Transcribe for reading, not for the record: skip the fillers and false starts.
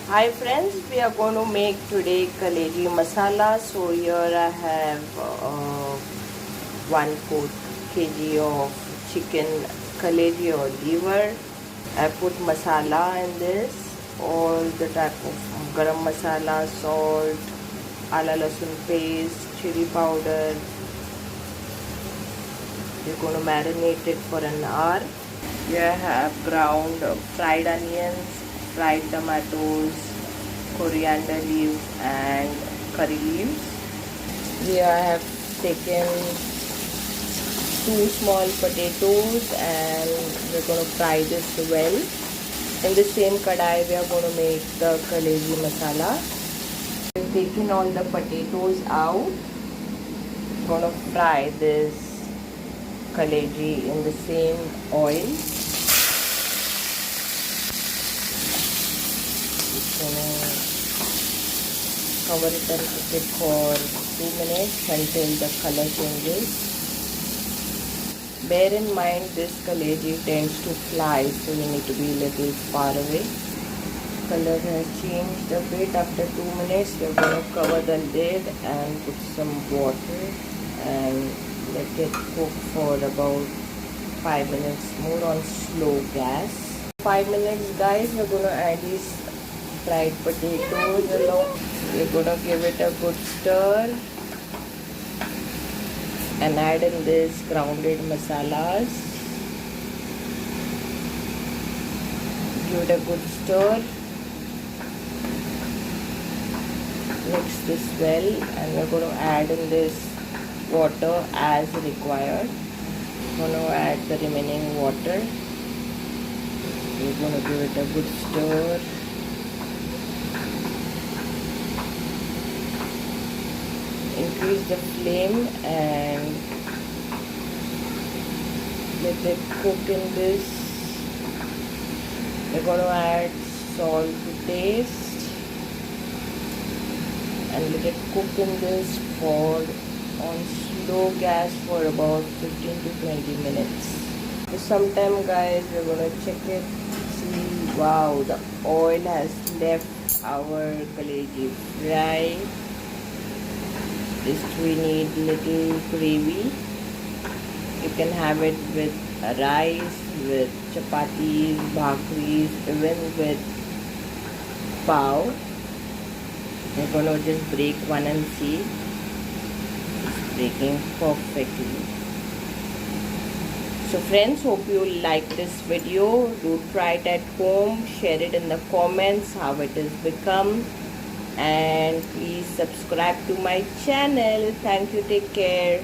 Hi friends, we are going to make today Kaleje masala. So here I have 1/4 kg of chicken Kaleje or liver. I put masala in this, all the type of garam masala, salt, ala lasun paste, chili powder. We're going to marinate it for an hour. Here I have ground fried onions, fried tomatoes, coriander leaves and curry leaves. Here I have taken 2 small potatoes and we're going to fry this well. In the same kadai we are going to make the Kaleje masala. We've taken all the potatoes out. We're going to fry this Kaleje in the same oil. Cover it and cook it for 2 minutes until the color changes. Bear in mind this Kaleje tends to fly, so you need to be a little far away. Color has changed a bit. After 2 minutes we are going to cover the lid and put some water and let it cook for about 5 minutes more on slow gas. 5 minutes guys, we're going to add these fried potatoes along. We're going to give it a good stir and add in this grounded masalas. Give it a good stir. Mix this well and we're going to add in this water as required. We're going to add the remaining water. We're going to give it a good stir. Increase the flame and let it cook in this. We're going to add salt to taste and let it cook in this for on slow gas for about 15 to 20 minutes. So sometime guys we're going to check it. See, wow, the oil has left our Kaleje fry. Just we need little gravy. You can have it with rice, with chapatis, bhakris, even with pav. We're going to just break one and see. It's breaking perfectly. So friends, hope you like this video. Do try it at home. Share it in the comments how it has become. And please subscribe to my channel. Thank you. Take care.